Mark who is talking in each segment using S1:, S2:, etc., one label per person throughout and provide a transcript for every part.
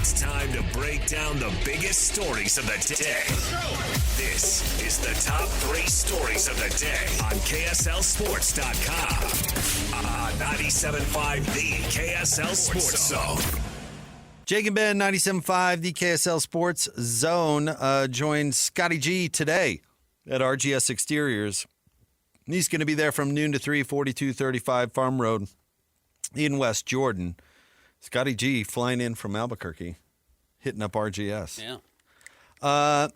S1: It's time to break down the biggest stories of the day. This is the top 3 stories of the day on KSLSports.com. On 97.5, the KSL Sports Zone.
S2: Jake and Ben, 97.5, the KSL Sports Zone, joins Scotty G today at RGS Exteriors. He's going to be there from noon to 3, 4235 Farm Road in West Jordan. Scotty G flying in from Albuquerque, hitting up RGS.
S3: Yeah.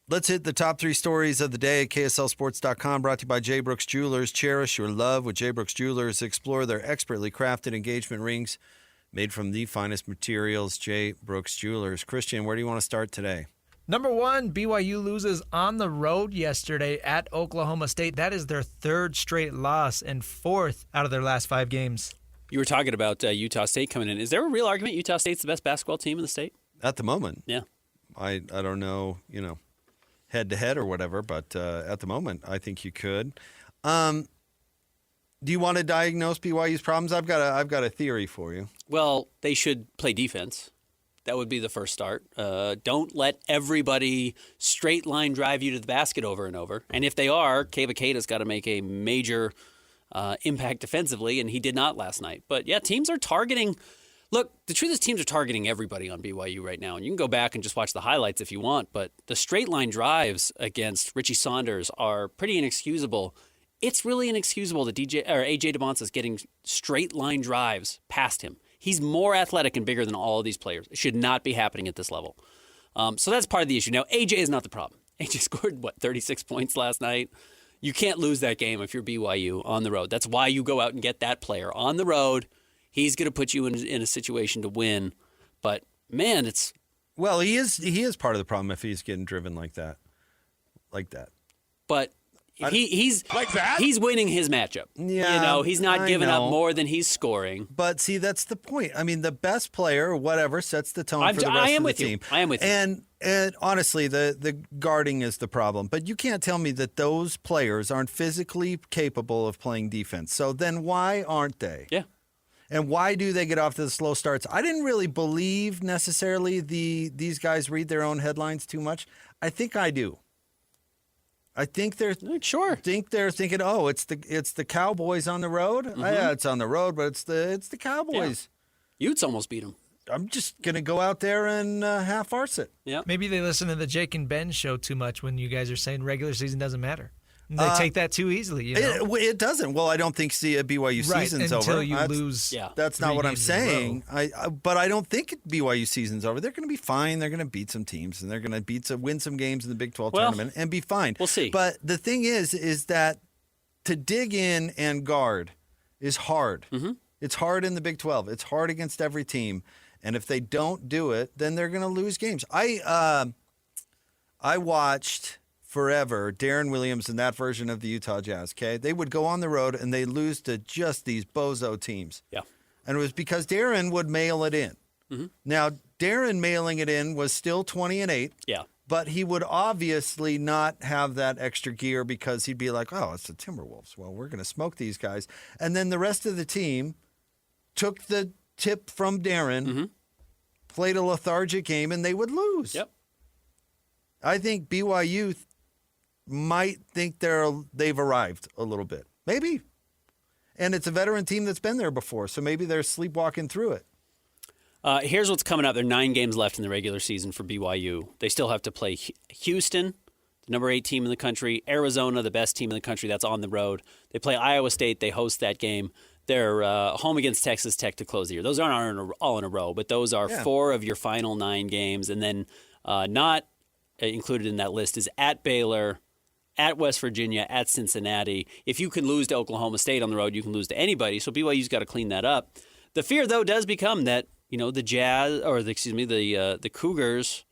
S2: Let's hit the top 3 stories of the day at KSLSports.com, brought to you by J. Brooks Jewelers. Cherish your love with J. Brooks Jewelers. Explore their expertly crafted engagement rings made from the finest materials. J. Brooks Jewelers. Christian, where do you want to start today?
S4: Number 1, BYU loses on the road yesterday at Oklahoma State. That is their 3rd straight loss and 4th out of their last 5 games.
S3: You were talking about Utah State coming in. Is there a real argument Utah State's the best basketball team in the state?
S2: At the moment.
S3: Yeah.
S2: I don't know, head-to-head or whatever, but at the moment, I think you could. Do you want to diagnose BYU's problems? I've got a theory for you.
S3: Well, they should play defense. That would be the first start. Don't let everybody straight line drive you to the basket over and over. And if they are, Kevakaita's got to make a major impact defensively, and he did not last night. But, yeah, teams are targeting – look, the truth is teams are targeting everybody on BYU right now. And you can go back and just watch the highlights if you want, but the straight line drives against Richie Saunders are pretty inexcusable. It's really inexcusable that A.J. DeMonts is getting straight line drives past him. He's more athletic and bigger than all of these players. It should not be happening at this level. So that's part of the issue. Now, A.J. is not the problem. A.J. scored, 36 points last night? You can't lose that game if you're BYU on the road. That's why you go out and get that player. On the road, he's going to put you in a situation to win. But, man, it's...
S2: Well, he is part of the problem if he's getting driven like that.
S3: But... He's
S5: like that.
S3: He's winning his matchup.
S2: Yeah,
S3: he's not giving up more than he's scoring.
S2: But see, that's the point. I mean, the best player or whatever sets the tone for the rest of the team.
S3: I am with you.
S2: And honestly, the guarding is the problem. But you can't tell me that those players aren't physically capable of playing defense. So then why aren't they?
S3: Yeah.
S2: And why do they get off to the slow starts? I didn't really believe necessarily these guys read their own headlines too much. I think I do. I think they're thinking, oh, it's the Cowboys on the road.
S3: Mm-hmm.
S2: Yeah, it's on the road, but it's the Cowboys.
S3: Yeah. Utes almost beat them.
S2: I'm just gonna go out there and half arse it.
S3: Yeah.
S4: Maybe they listen to the Jake and Ben show too much when you guys are saying regular season doesn't matter. They take that too easily.
S2: It doesn't. Well, I don't think BYU season's over.
S4: Until you lose.
S3: Yeah.
S2: That's not what I'm saying. But I don't think BYU season's over. They're going to be fine. They're going to beat some teams, and they're going to win some games in the Big 12 tournament and be fine.
S3: We'll see.
S2: But the thing is that to dig in and guard is hard. Mm-hmm. It's hard in the Big 12. It's hard against every team. And if they don't do it, then they're going to lose games. I watched forever Darren Williams in that version of the Utah Jazz, okay? They would go on the road and they lose to just these bozo teams.
S3: Yeah.
S2: And it was because Darren would mail it in.
S3: Mm-hmm.
S2: Now, Darren mailing it in was still 20-8.
S3: Yeah.
S2: But he would obviously not have that extra gear because he'd be like, oh, it's the Timberwolves. Well, we're going to smoke these guys. And then the rest of the team took the tip from Darren, played a lethargic game, and they would lose.
S3: Yep.
S2: I think BYU might think they've arrived a little bit. Maybe. And it's a veteran team that's been there before, so maybe they're sleepwalking through it.
S3: Here's what's coming up. There are 9 games left in the regular season for BYU. They still have to play Houston, the number 8 team in the country, Arizona, the best team in the country, that's on the road. They play Iowa State. They host that game. They're home against Texas Tech to close the year. Those aren't all in a row, but those are 4 of your final 9 games. And then not included in that list is at Baylor, at West Virginia, at Cincinnati. If you can lose to Oklahoma State on the road, you can lose to anybody. So BYU's got to clean that up. The fear, though, does become that the Jazz the Cougars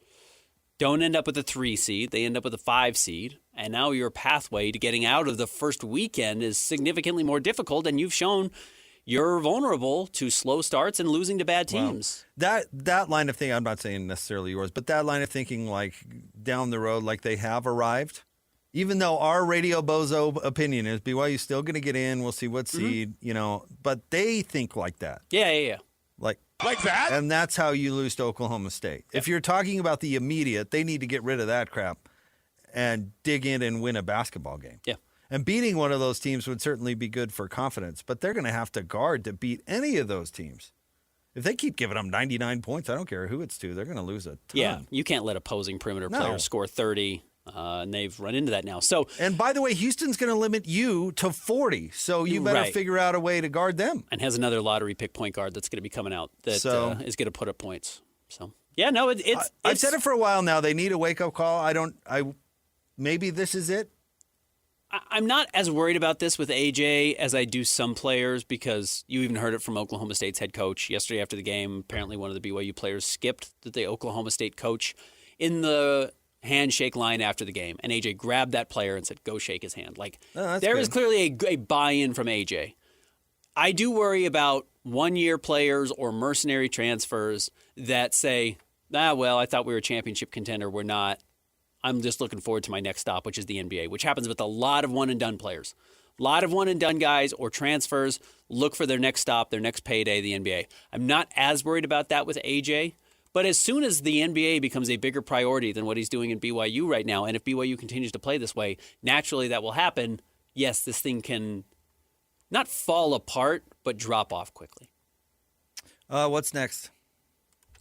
S3: don't end up with a 3 seed. They end up with a 5 seed. And now your pathway to getting out of the first weekend is significantly more difficult. And you've shown you're vulnerable to slow starts and losing to bad teams.
S2: Well, that line of thinking, I'm not saying necessarily yours, but that line of thinking, like down the road, like they have arrived. Even though our Radio Bozo opinion is BYU's still going to get in, we'll see what seed, but they think like that.
S3: Yeah.
S2: Like,
S1: Like that?
S2: And that's how you lose to Oklahoma State. If you're talking about the immediate, they need to get rid of that crap and dig in and win a basketball game.
S3: Yeah.
S2: And beating one of those teams would certainly be good for confidence, but they're going to have to guard to beat any of those teams. If they keep giving them 99 points, I don't care who it's to, they're going to lose a ton.
S3: Yeah, you can't let opposing perimeter players score 30, and they've run into that now. So,
S2: and by the way, Houston's going to limit you to 40, so you better figure out a way to guard them.
S3: And has another lottery pick point guard that's going to be coming out that is going to put up points. So, yeah, no,
S2: I've said it for a while now. They need a wake-up call. Maybe this is it.
S3: I'm not as worried about this with AJ as I do some players, because you even heard it from Oklahoma State's head coach yesterday after the game. Apparently one of the BYU players skipped the Oklahoma State coach in the handshake line after the game, and AJ grabbed that player and said, go shake his hand. There is clearly a buy-in from AJ. I do worry about one-year players or mercenary transfers that say, I thought we were a championship contender. We're not. I'm just looking forward to my next stop, which is the NBA, which happens with a lot of one-and-done players. A lot of one-and-done guys or transfers look for their next stop, their next payday, the NBA. I'm not as worried about that with AJ, but as soon as the NBA becomes a bigger priority than what he's doing in BYU right now, and if BYU continues to play this way, naturally that will happen. Yes, this thing can not fall apart, but drop off quickly.
S2: What's next?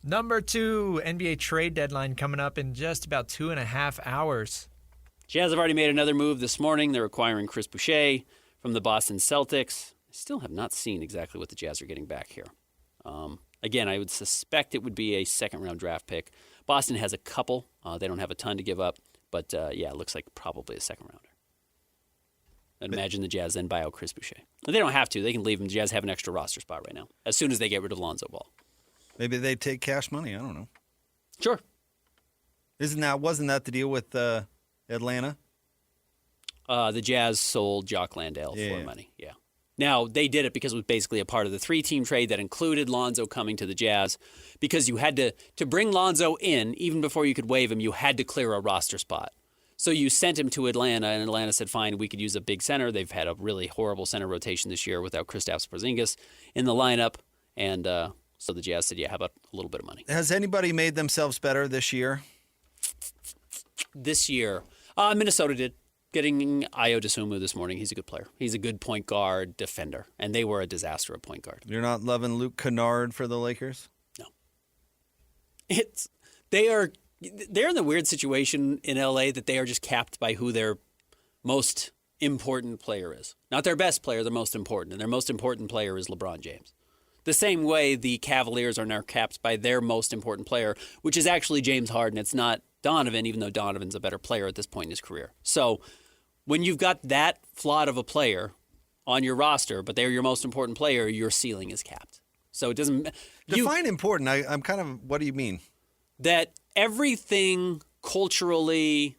S4: Number 2, NBA trade deadline coming up in just about 2.5 hours.
S3: Jazz have already made another move this morning. They're acquiring Chris Boucher from the Boston Celtics. I still have not seen exactly what the Jazz are getting back here. Again, I would suspect it would be a second-round draft pick. Boston has a couple. They don't have a ton to give up. But, it looks like probably a second-rounder. I'd imagine the Jazz then buy out Chris Boucher. They don't have to. They can leave him. The Jazz have an extra roster spot right now as soon as they get rid of Lonzo Ball.
S2: Maybe they take cash money. I don't know.
S3: Sure.
S2: Wasn't that the deal with Atlanta?
S3: The Jazz sold Jock Landale for money. Yeah. Now, they did it because it was basically a part of the 3-team trade that included Lonzo coming to the Jazz, because you had to bring Lonzo in, even before you could waive him, you had to clear a roster spot. So you sent him to Atlanta, and Atlanta said, fine, we could use a big center. They've had a really horrible center rotation this year without Kristaps Porzingis in the lineup, and so the Jazz said, how about a little bit of money?
S2: Has anybody made themselves better this year?
S3: This year, Minnesota did. Getting Ayo Dosunmu this morning. He's a good player. He's a good point guard defender, and they were a disaster at point guard.
S2: You're not loving Luke Kennard for the Lakers?
S3: No. They're in the weird situation in LA that they are just capped by who their most important player is. Not their best player, their most important. And their most important player is LeBron James. The same way the Cavaliers are now capped by their most important player, which is actually James Harden. It's not Donovan, even though Donovan's a better player at this point in his career. So when you've got that flawed of a player on your roster, but they're your most important player, your ceiling is capped. So it doesn't...
S2: Define important. I'm kind of... What do you mean?
S3: That everything culturally,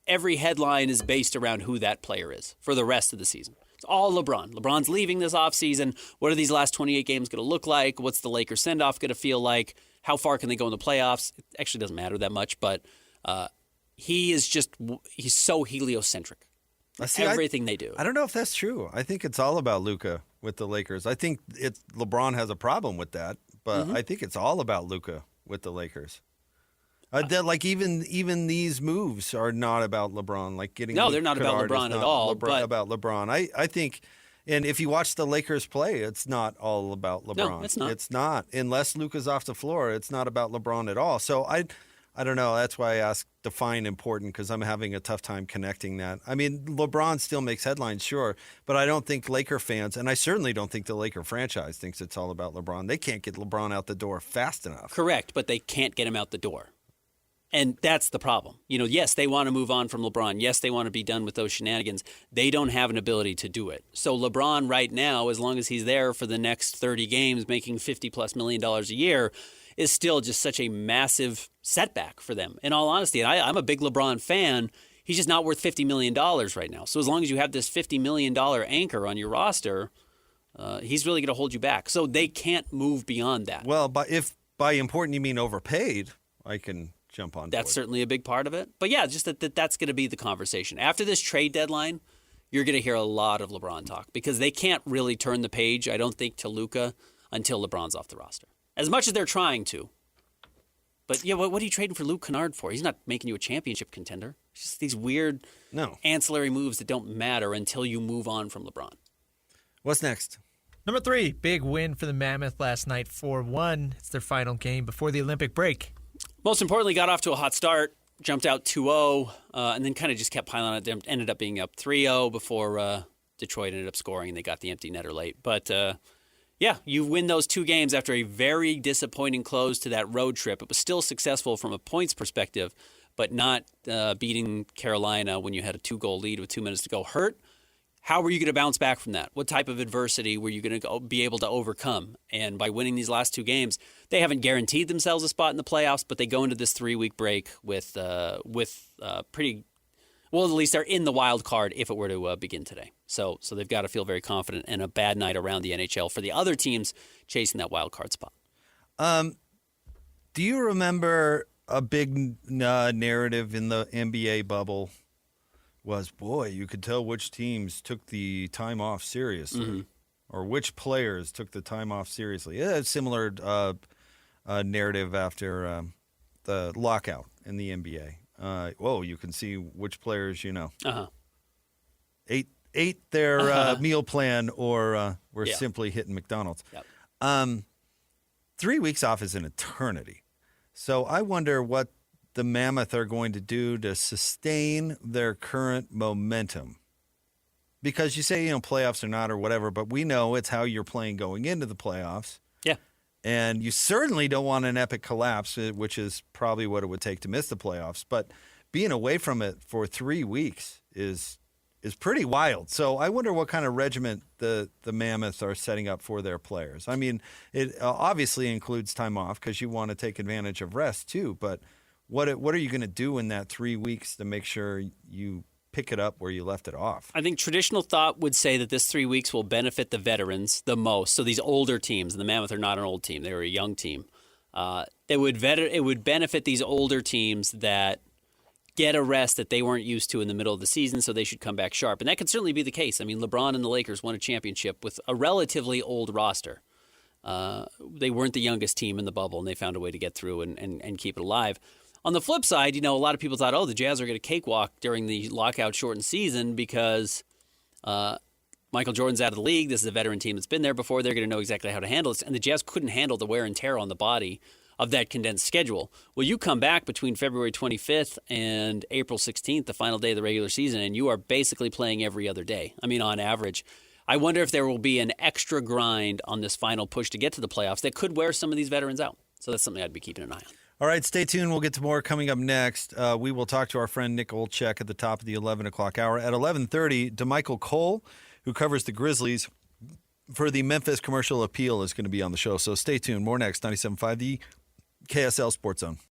S3: every headline is based around who that player is for the rest of the season. It's all LeBron. LeBron's leaving this offseason. What are these last 28 games going to look like? What's the Lakers send-off going to feel like? How far can they go in the playoffs? It actually doesn't matter that much, but he's so heliocentric. Everything they do.
S2: I don't know if that's true. I think it's all about Luka with the Lakers. I think LeBron has a problem with that, but I think it's all about Luka with the Lakers. Even these moves are not about LeBron.
S3: They're not about LeBron at all.
S2: About LeBron, I think, and if you watch the Lakers play, it's not all about LeBron.
S3: No, it's not.
S2: It's not. Unless Luka's off the floor, it's not about LeBron at all. So I don't know. That's why I asked define important, because I'm having a tough time connecting that. I mean, LeBron still makes headlines, sure, but I don't think Laker fans, and I certainly don't think the Laker franchise thinks it's all about LeBron. They can't get LeBron out the door fast enough.
S3: Correct, but they can't get him out the door. And that's the problem. Yes, they want to move on from LeBron. Yes, they want to be done with those shenanigans. They don't have an ability to do it. So LeBron right now, as long as he's there for the next 30 games, making $50+ million a year, is still just such a massive setback for them. In all honesty, and I'm a big LeBron fan, he's just not worth $50 million right now. So as long as you have this $50 million anchor on your roster, he's really going to hold you back. So they can't move beyond that.
S2: Well, but if by important you mean overpaid, I can jump on board.
S3: That's certainly a big part of it. But yeah, just that's going to be the conversation. After this trade deadline, you're going to hear a lot of LeBron talk, because they can't really turn the page, I don't think, to Luka until LeBron's off the roster. as much as they're trying to. But yeah, what are you trading for Luke Kennard for? He's not making you a championship contender. It's just these weird ancillary moves that don't matter until you move on from LeBron.
S2: What's next?
S4: Number 3, big win for the Mammoth last night, 4-1. It's their final game before the Olympic break.
S3: Most importantly, got off to a hot start, jumped out 2-0, and then kind of just kept piling on it. They ended up being up 3-0 before Detroit ended up scoring, and they got the empty netter late. But yeah, you win those 2 games after a very disappointing close to that road trip. It was still successful from a points perspective, but not beating Carolina when you had a 2-goal lead with 2 minutes to go hurt. How were you going to bounce back from that? What type of adversity were you going to be able to overcome? And by winning these last 2 games, they haven't guaranteed themselves a spot in the playoffs, but they go into this 3-week break with pretty well. At least they're in the wild card if it were to begin today. So they've got to feel very confident. And a bad night around the NHL for the other teams chasing that wild card spot.
S2: Do you remember a big narrative in the NBA bubble? Was, boy, you could tell which teams took the time off seriously, or which players took the time off seriously. Yeah, a similar narrative after the lockout in the NBA. You can see which players, ate their meal plan or were simply hitting McDonald's.
S3: Yep.
S2: 3 weeks off is an eternity. So I wonder what the Mammoth are going to do to sustain their current momentum. Because you say, playoffs or not or whatever, but we know it's how you're playing going into the playoffs.
S3: Yeah.
S2: And you certainly don't want an epic collapse, which is probably what it would take to miss the playoffs. But being away from it for 3 weeks is pretty wild. So I wonder what kind of regiment the Mammoths are setting up for their players. I mean, it obviously includes time off because you want to take advantage of rest too, but what are you going to do in that 3 weeks to make sure you pick it up where you left it off?
S3: I think traditional thought would say that this 3 weeks will benefit the veterans the most. So these older teams, and the Mammoth are not an old team; they were a young team. It would benefit these older teams that get a rest that they weren't used to in the middle of the season, so they should come back sharp. And that could certainly be the case. I mean, LeBron and the Lakers won a championship with a relatively old roster. They weren't the youngest team in the bubble, and they found a way to get through and keep it alive. On the flip side, a lot of people thought, the Jazz are going to cakewalk during the lockout-shortened season because Michael Jordan's out of the league. This is a veteran team that's been there before. They're going to know exactly how to handle this. And the Jazz couldn't handle the wear and tear on the body of that condensed schedule. Well, you come back between February 25th and April 16th, the final day of the regular season, and you are basically playing every other day. I mean, on average. I wonder if there will be an extra grind on this final push to get to the playoffs that could wear some of these veterans out. So that's something I'd be keeping an eye on.
S2: All right, stay tuned. We'll get to more coming up next. We will talk to our friend Nick Olchek at the top of the 11 o'clock hour. At 11:30, DeMichael Cole, who covers the Grizzlies for the Memphis Commercial Appeal, is going to be on the show. So stay tuned. More next, 97.5, the KSL Sports Zone.